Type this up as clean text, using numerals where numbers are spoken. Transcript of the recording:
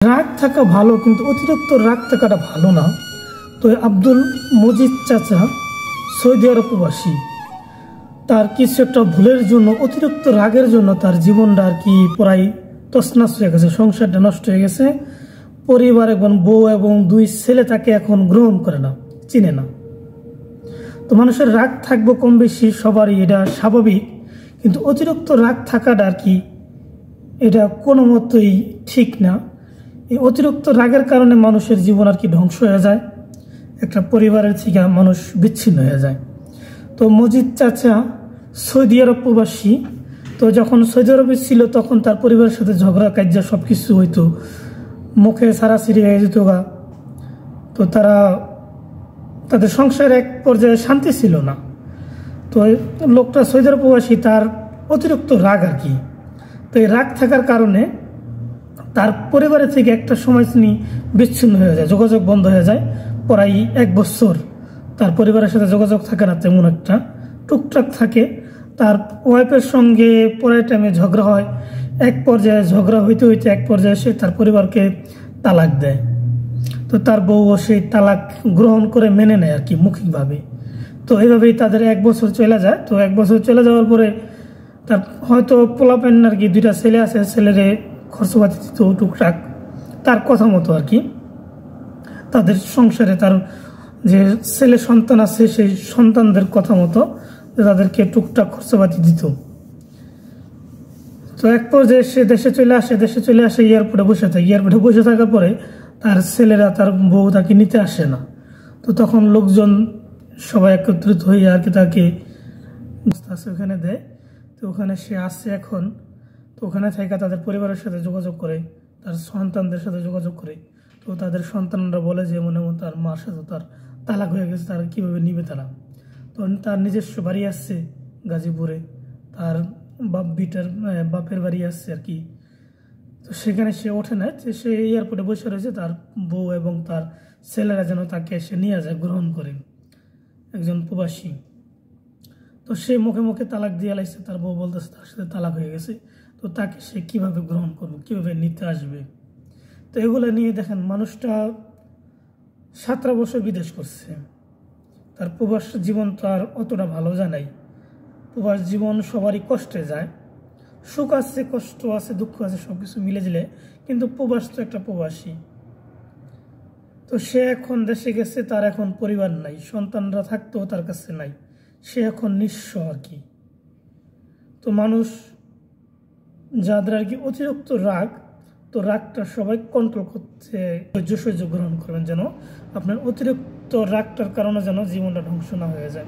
রাগ থাকা ভালো, কিন্তু অতিরিক্ত রাগ থাকাটা ভালো না। তো আব্দুল মজিদ চাচা সৌদি আরব প্রবাসী, তার কিছু একটা ভুলের জন্য, অতিরিক্ত রাগের জন্য তার জীবনটা আর কি প্রায় তছনছ হয়ে গেছে, সংসারটা নষ্ট হয়ে গেছে। পরিবার এবং বউ এবং দুই ছেলে তাকে এখন গ্রহণ করে না, চিনে না। তো মানুষের রাগ থাকবে কম বেশি সবারই, এটা স্বাভাবিক। কিন্তু অতিরিক্ত রাগ থাকাটা আর কি এটা কোনো মতোই ঠিক না। এই অতিরিক্ত রাগের কারণে মানুষের জীবন আর কি ধ্বংস হয়ে যায়, একটা পরিবারের থেকে মানুষ বিচ্ছিন্ন হয়ে যায়। তো মজিদ চাচা সৌদি আরব প্রবাসী। তো যখন সৌদি আরবে ছিল তখন তার পরিবারের সাথে ঝগড়া কাজ্যা সব কিছু হইতো, মুখে সারাসিরি হয়ে যেত গা। তো তাদের সংসারে এক পর্যায়ে শান্তি ছিল না। তো লোকটা সৌদি আরব প্রবাসী, তার অতিরিক্ত রাগ আর কি। তো এই রাগ থাকার কারণে তার পরিবারের থেকে একটা সময় তিনি বিচ্ছিন্ন হয়ে যায়, যোগাযোগ বন্ধ হয়ে যায়। প্রায় 1 বছর তার পরিবারের সাথে যোগাযোগ থাকে না, তেমন একটা টুকটাক থাকে। তার ওয়াইফের সঙ্গে পরের টাইমে ঝগড়া হয়, এক পর্যায়ে ঝগড়া হইতে হইতে এক পর্যায়ে সে তার পরিবারকে তালাক দেয়। তো তার বউও সেই তালাক গ্রহণ করে মেনে নেয় আর কি মৌখিকভাবে। তো এইভাবেই তাদের 1 বছর চলে যায়। তো 1 বছর চলে যাওয়ার পরে তার হয়তো পোলাপেন আর কি 2টা ছেলে আছে, ছেলেরে খরচপাতি দিত টুকটাক তার কথা মতো আর কি। তাদের সংসারে তার যে ছেলে সন্তান আছে সেই সন্তানদের কথা মতো তাদেরকে টুকটাক খরচপাতি দিত। তো এক পর্যায়ে সে দেশে চলে আসে এয়ারপোর্টে বসে থাকে। এয়ারপোর্টে বসে থাকার পরে তার ছেলেরা, তার বউ তাকে নিতে আসে না। তো তখন লোকজন সবাই একত্রিত হয়ে আর কি তাকে ওখানে দেয়। তো ওখানে সে আসছে এখন। তো ওখানে থেকে তাদের পরিবারের সাথে যোগাযোগ করে, তার সন্তানদের সাথে যোগাযোগ করে। তো তাদের সন্তানরা বলে যে মনে মনে তার মার সাথে তার তালাক হয়ে গেছে, তারা কীভাবে নিবে তারা। তো তার নিজস্ব বাড়ি আসছে গাজীপুরে, তার বাপের বাড়ি আসছে আর কি। তো সেখানে সে ওঠে না, সে এয়ারপোর্টে বসে রয়েছে। তার বউ এবং তার ছেলেরা যেন তাকে সে নিয়ে যায়, গ্রহণ করে, একজন প্রবাসী। তো সে মুখে মুখে তালাক দিয়ে লাইছে, তার বউ বলতেছে তার সাথে তালাক হয়ে গেছে। তো তাকে সে কিভাবে গ্রহণ করবে, কিভাবে নিতে আসবে। তো এগুলো নিয়ে দেখেন, মানুষটা 17 বছর বিদেশ করছে, তার প্রবাস জীবন তো আর অতটা ভালো যায় নাই। প্রবাস জীবন সবারই কষ্টে যায়, সুখ আছে, কষ্ট আছে, দুঃখ আছে, সবকিছু মিলে জিলে। কিন্তু প্রবাস তো একটা প্রবাসী। তো সে এখন দেশে গেছে, তার এখন পরিবার নাই, সন্তানরা থাকতেও তার কাছে নাই, সে এখন নিঃস্ব আর কি। তো মানুষ যাদের আর কি অতিরিক্ত রাগ, তো রাগটা সবাই কন্ট্রোল করতে সহ্য গ্রহণ করবেন, যেন আপনার অতিরিক্ত রাগটার কারণে যেন জীবনটা ধ্বংস না হয়ে যায়।